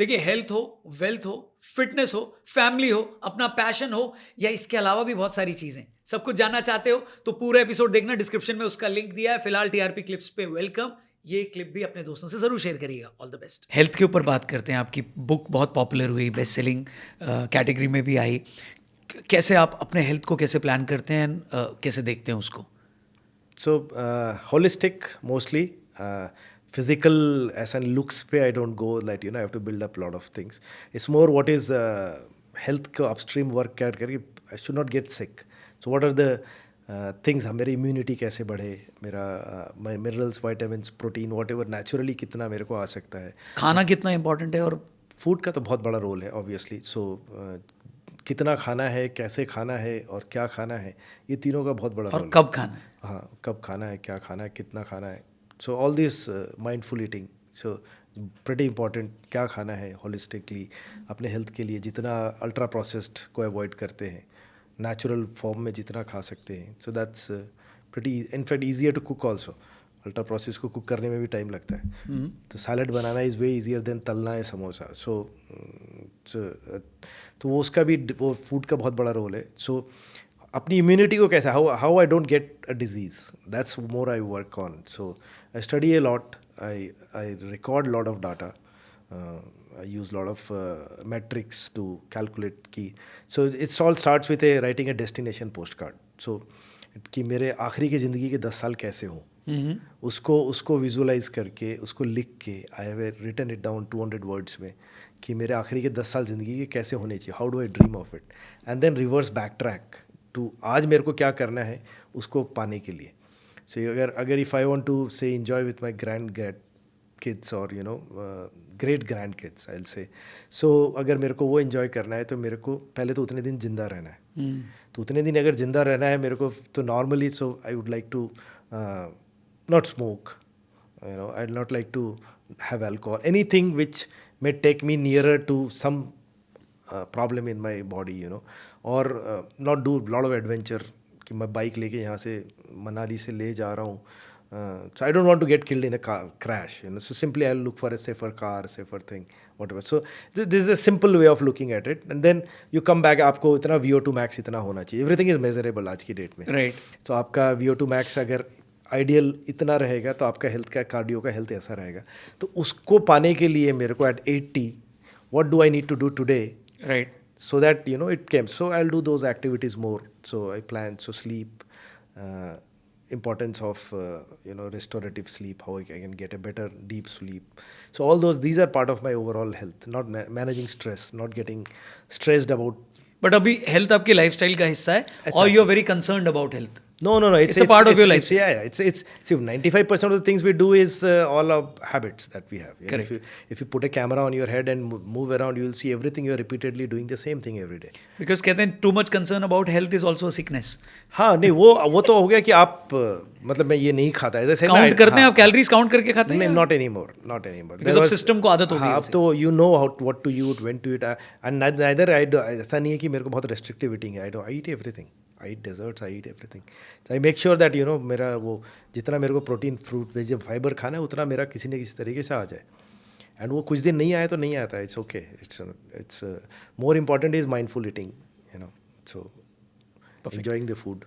देखिए, हेल्थ हो, वेल्थ हो, फिटनेस हो, फैमिली हो, अपना पैशन हो, या इसके अलावा भी बहुत सारी चीजें, सब कुछ जानना चाहते हो तो पूरा एपिसोड देखना, डिस्क्रिप्शन में उसका लिंक दिया है। फिलहाल टीआरपी क्लिप्स पे वेलकम। ये क्लिप भी अपने दोस्तों से जरूर शेयर करिएगा। All the best. हेल्थ के ऊपर बात करते हैं। आपकी बुक बहुत पॉपुलर हुई, बेस्ट सेलिंग कैटेगरी में भी आई। कैसे आप अपने हेल्थ को कैसे प्लान करते हैं, कैसे देखते हैं उसको? So holistic mostly. Physical as in looks पे I don't go like I have to build up a lot of things. It's more what is health को upstream work करके I should not get sick. So what are the things? मेरी immunity कैसे बढ़े, मेरा minerals, vitamins, protein, whatever naturally कितना मेरे को आ सकता है. खाना कितना इंपॉर्टेंट है, और फूड का तो बहुत बड़ा रोल है ऑब्वियसली. सो कितना खाना है, कैसे खाना है और क्या खाना है, ये तीनों का बहुत बड़ा रोल और है. कब खाना है? हाँ, कब खाना है, क्या खाना है, कितना खाना है. So all this mindful eating, so pretty important. क्या खाना है होलिस्टिकली अपने हेल्थ के लिए, जितना अल्ट्रा प्रोसेस्ड को अवॉइड करते हैं, नेचुरल फॉर्म में जितना खा सकते हैं. So that's pretty in fact easier to cook also. Ultra process को कुक करने में भी टाइम लगता है. तो सैलड बनाना इज़ वे ईजियर देन तलना है समोसा. तो वो उसका भी वो फूड का बहुत बड़ा रोल है. सो अपनी इम्यूनिटी को कैसे, how I don't get a disease, that's more I work on. So I study a lot, I record lot of data, I use a lot of metrics to calculate की. So it all starts with writing a destination postcard. So कि मेरे आखिरी की ज़िंदगी के 10 साल कैसे हों, उसको विजुअलाइज करके, उसको लिख के, I have written it down 200 words में कि मेरे आखिरी के 10 साल ज़िंदगी के कैसे होने चाहिए, how do I dream of it, and then reverse back track to आज मेरे को क्या करना है उसको पाने के लिए. सो अगर if I want to say enjoy with my grand kids और great grand kids I will say, so अगर मेरे को वो इन्जॉय करना है तो मेरे को पहले तो उतने दिन जिंदा रहना है. तो उतने दिन अगर जिंदा रहना है मेरे को, तो normally so I would like to not smoke, I'd not like to have alcohol, anything which may take me nearer to some problem in my body, or not do a lot of adventure कि मैं bike लेके यहाँ से मनाली से ले जा रहा हूँ. So I don't want to get killed in a car crash, so simply I'll look for a safer car, safer thing, whatever. So this is a simple way of looking at it, and then you come back, आपको इतना VO2 max इतना होना चाहिए. Everything is measurable आज की date में, right. तो आपका VO2 max अगर आइडियल इतना रहेगा तो आपका हेल्थ का, कार्डियो का हेल्थ ऐसा रहेगा. तो उसको पाने के लिए मेरे को at 80 what do I need to do today, right. so that it came. So I'll do those activities more. So I plan. So sleep, importance of restorative sleep, how I can get a better deep sleep. So all these are part of my overall health. Not managing stress, not getting stressed about. But अभी health आपकी lifestyle का हिस्सा है, और you are very concerned about health. No. It's a part of your life. Yeah. It's see, 95% of the things we do is all of habits that we have. Correct. If you put a camera on your head and move around, you will see everything. You are repeatedly doing the same thing every day. Because कहते हैं too much concern about health is also sickness. हाँ, नहीं वो तो हो गया कि आप मतलब मैं ये नहीं खाता है, काउंट करते हैं आप, कैलोरीज काउंट करके खाते हैं? Not any more. बिकॉज अब सिस्टम को आदत हो गई. अब तो you know how what to eat, when to eat, and neither ऐसा नहीं है कि मेरे को बहुत रेस्ट्रिक्टिव ईटिंग है. I eat everything. I eat desserts, I eat everything. I make sure that मेरा वो जितना मेरे को प्रोटीन, फ्रूट, वेज, फाइबर खाना है उतना मेरा किसी न किसी तरीके से आ जाए. एंड वो कुछ दिन नहीं आया तो नहीं आता है. It's okay. It's more important is mindful eating, so enjoying the food.